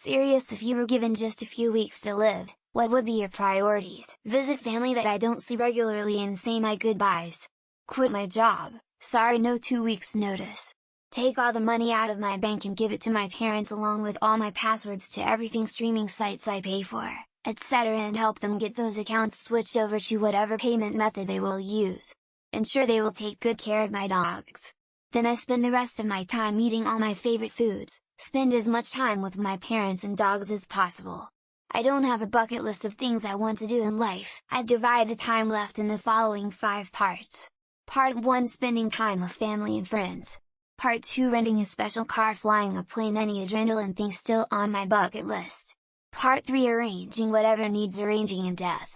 Serious, if you were given just a few weeks to live, what would be your priorities? Visit family that I don't see regularly and say my goodbyes. Quit my job, sorry, no 2 weeks notice. Take all the money out of my bank and give it to my parents along with all my passwords to everything streaming sites I pay for, etc., and help them get those accounts switched over to whatever payment method they will use. Ensure they will take good care of my dogs. Then I spend the rest of my time eating all my favorite foods, spend as much time with my parents and dogs as possible. I don't have a bucket list of things I want to do in life. I divide the time left in the following 5 parts. Part 1, spending time with family and friends. Part 2, renting a special car, flying a plane, any adrenaline thing still on my bucket list. Part 3, arranging whatever needs arranging in death.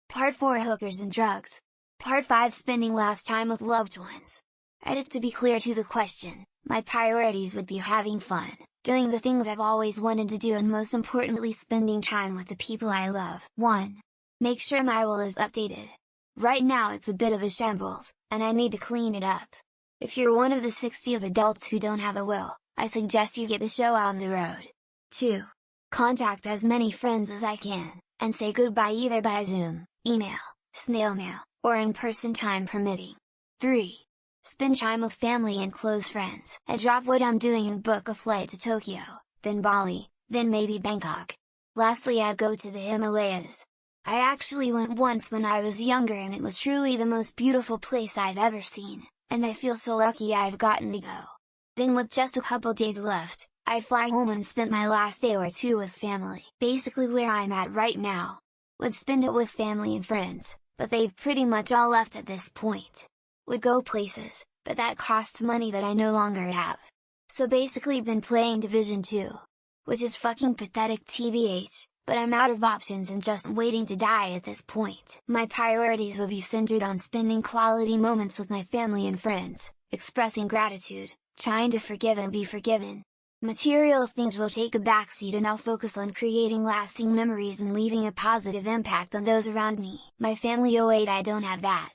Part 4, hookers and drugs. Part 5, spending last time with loved ones. Edit. To be clear to the question, my priorities would be having fun, doing the things I've always wanted to do, and most importantly spending time with the people I love. 1. Make sure my will is updated. Right now it's a bit of a shambles, and I need to clean it up. If you're one of the 60 of adults who don't have a will, I suggest you get the show on the road. 2. Contact as many friends as I can, and say goodbye either by Zoom, email, snail mail, or in person, time permitting. 3. Spend time with family and close friends. I drop what I'm doing and book a flight to Tokyo, then Bali, then maybe Bangkok. Lastly, I'd go to the Himalayas. I actually went once when I was younger and it was truly the most beautiful place I've ever seen, and I feel so lucky I've gotten to go. Then with just a couple days left, I'd fly home and spend my last day or 2 with family. Basically where I'm at right now. Would spend it with family and friends, but they've pretty much all left at this point. Would go places, but that costs money that I no longer have. So basically been playing Division 2. Which is fucking pathetic tbh, but I'm out of options and just waiting to die at this point. My priorities would be centered on spending quality moments with my family and friends, expressing gratitude, trying to forgive and be forgiven. Material things will take a backseat and I'll focus on creating lasting memories and leaving a positive impact on those around me. My family, oh wait, I don't have that.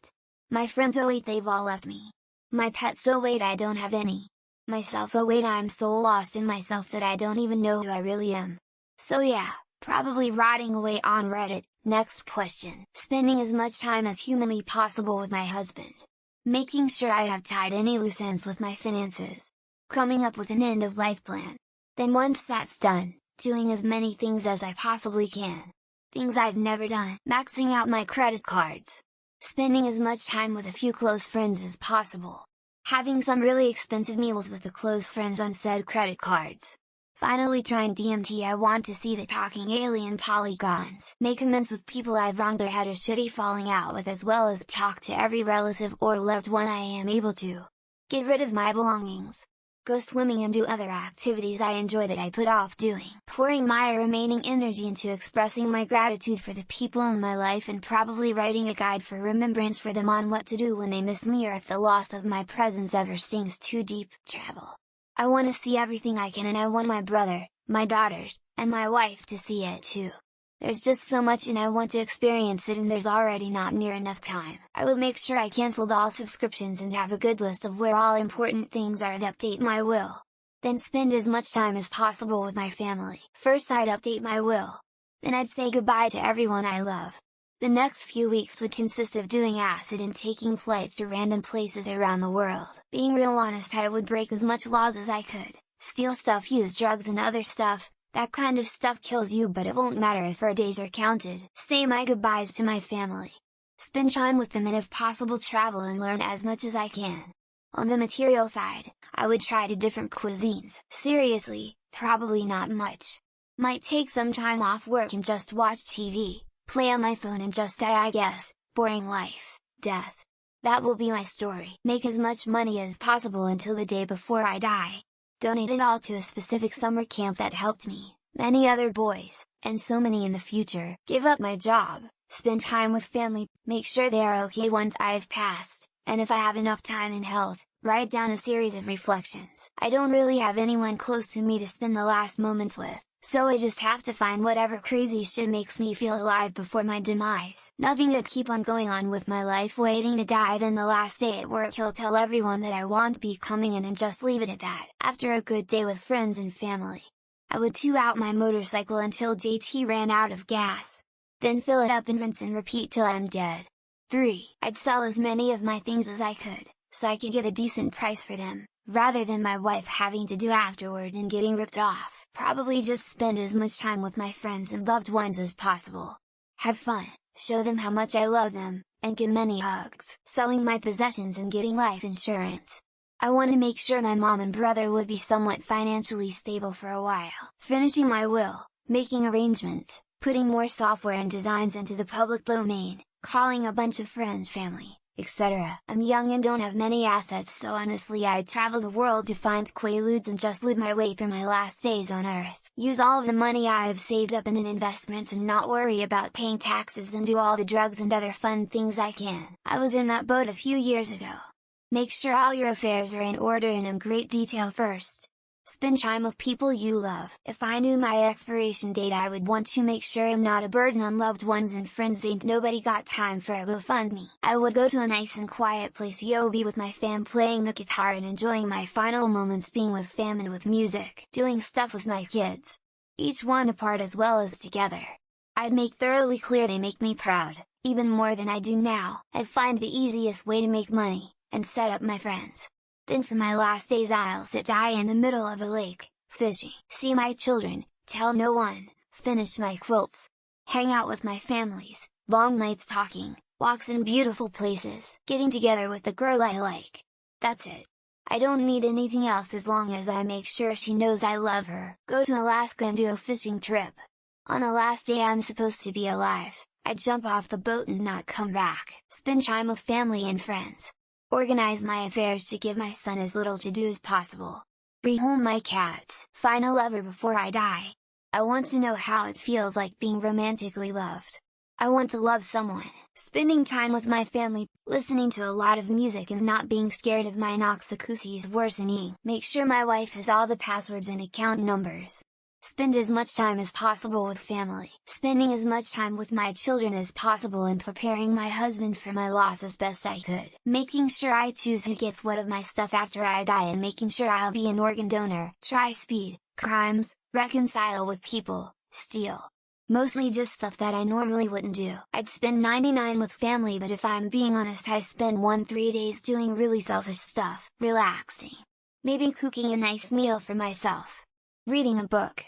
My friends, oh wait, they've all left me. My pets, oh wait, I don't have any. Myself, oh wait, I'm so lost in myself that I don't even know who I really am. So yeah, probably rotting away on Reddit. Next question. Spending as much time as humanly possible with my husband. Making sure I have tied any loose ends with my finances. Coming up with an end-of-life plan. Then once that's done, doing as many things as I possibly can. Things I've never done. Maxing out my credit cards. Spending as much time with a few close friends as possible. Having some really expensive meals with the close friends on said credit cards. Finally trying DMT. I want to see the talking alien polygons. Make amends with people I've wronged or had a shitty falling out with, as well as talk to every relative or loved one I am able to. Get rid of my belongings. Go swimming and do other activities I enjoy that I put off doing. Pouring my remaining energy into expressing my gratitude for the people in my life and probably writing a guide for remembrance for them on what to do when they miss me or if the loss of my presence ever sinks too deep. Travel. I want to see everything I can, and I want my brother, my daughters, and my wife to see it too. There's just so much and I want to experience it, and there's already not near enough time. I will make sure I cancelled all subscriptions and have a good list of where all important things are and update my will. Then spend as much time as possible with my family. First I'd update my will. Then I'd say goodbye to everyone I love. The next few weeks would consist of doing acid and taking flights to random places around the world. Being real honest, I would break as much laws as I could, steal stuff, use drugs and other stuff. That kind of stuff kills you, but it won't matter if our days are counted. Say my goodbyes to my family. Spend time with them and if possible travel and learn as much as I can. On the material side, I would try to different cuisines. Seriously, probably not much. Might take some time off work and just watch TV, play on my phone and just die, I guess. Boring life, death. That will be my story. Make as much money as possible until the day before I die. Donate it all to a specific summer camp that helped me, many other boys, and so many in the future. Give up my job, spend time with family, make sure they are okay once I've passed, and if I have enough time and health, write down a series of reflections. I don't really have anyone close to me to spend the last moments with, so I just have to find whatever crazy shit makes me feel alive before my demise. Nothing to keep on going on with my life waiting to die. Then the last day at work, he'll tell everyone that I won't be coming in and just leave it at that. After a good day with friends and family, I would tow out my motorcycle until JT ran out of gas. Then fill it up and rinse and repeat till I'm dead. 3. I'd sell as many of my things as I could, so I could get a decent price for them, rather than my wife having to do afterward and getting ripped off. Probably just spend as much time with my friends and loved ones as possible. Have fun, show them how much I love them, and get many hugs. Selling my possessions and getting life insurance. I want to make sure my mom and brother would be somewhat financially stable for a while. Finishing my will, making arrangements, putting more software and designs into the public domain, calling a bunch of friends, family, etc. I'm young and don't have many assets, so honestly I'd travel the world to find quaaludes and just live my way through my last days on Earth. Use all of the money I have saved up in investments and not worry about paying taxes, and do all the drugs and other fun things I can. I was in that boat a few years ago. Make sure all your affairs are in order and in great detail first. Spend time with people you love. If I knew my expiration date, I would want to make sure I'm not a burden on loved ones and friends. Ain't nobody got time for a GoFundMe. I would go to a nice and quiet place, be with my fam playing the guitar and enjoying my final moments being with fam and with music. Doing stuff with my kids. Each one apart as well as together. I'd make thoroughly clear they make me proud, even more than I do now. I'd find the easiest way to make money, and set up my friends. Then for my last days I'll die in the middle of a lake, fishing. See my children, tell no one, finish my quilts. Hang out with my families, long nights talking, walks in beautiful places, getting together with the girl I like. That's it. I don't need anything else as long as I make sure she knows I love her. Go to Alaska and do a fishing trip. On the last day I'm supposed to be alive, I'd jump off the boat and not come back. Spend time with family and friends. Organize my affairs to give my son as little to do as possible. Rehome my cats. Find a lover before I die. I want to know how it feels like being romantically loved. I want to love someone. Spending time with my family, listening to a lot of music and not being scared of my noxacusis worsening. Make sure my wife has all the passwords and account numbers. Spend as much time as possible with family. Spending as much time with my children as possible and preparing my husband for my loss as best I could. Making sure I choose who gets what of my stuff after I die, and making sure I'll be an organ donor. Try speed, crimes, reconcile with people, steal. Mostly just stuff that I normally wouldn't do. I'd spend 99 with family, but if I'm being honest I spend 3 days doing really selfish stuff. Relaxing. Maybe cooking a nice meal for myself. Reading a book.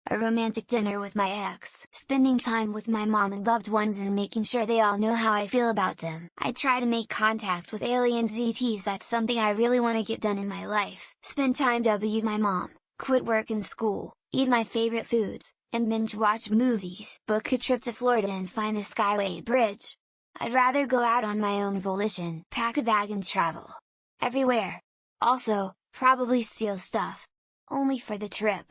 A romantic dinner with my ex. Spending time with my mom and loved ones and making sure they all know how I feel about them. I try to make contact with aliens ETs, that's something I really want to get done in my life. Spend time with my mom, quit work and school, eat my favorite foods, and binge watch movies. Book a trip to Florida and find the Skyway Bridge. I'd rather go out on my own volition. Pack a bag and travel. Everywhere. Also, probably steal stuff. Only for the trip.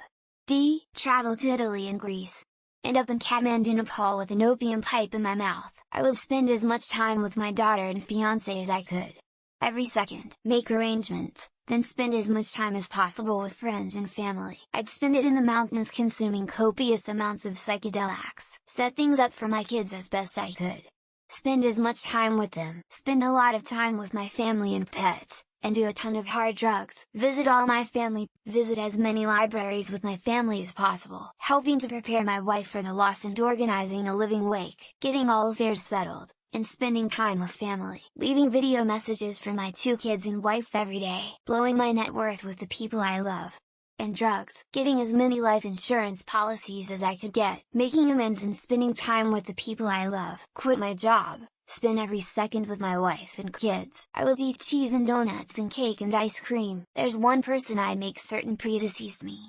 D. Travel to Italy and Greece. End up in Kathmandu, Nepal with an opium pipe in my mouth. I would spend as much time with my daughter and fiancé as I could. Every second. Make arrangements, then spend as much time as possible with friends and family. I'd spend it in the mountains consuming copious amounts of psychedelics. Set things up for my kids as best I could. Spend as much time with them. Spend a lot of time with my family and pets, and do a ton of hard drugs. Visit all my family, visit as many libraries with my family as possible. Helping to prepare my wife for the loss and organizing a living wake. Getting all affairs settled, and spending time with family. Leaving video messages for my 2 kids and wife every day. Blowing my net worth with the people I love. And drugs. Getting as many life insurance policies as I could get. Making amends and spending time with the people I love. Quit my job. Spend every second with my wife and kids. I will eat cheese and donuts and cake and ice cream. There's one person I'd make certain predeceased me.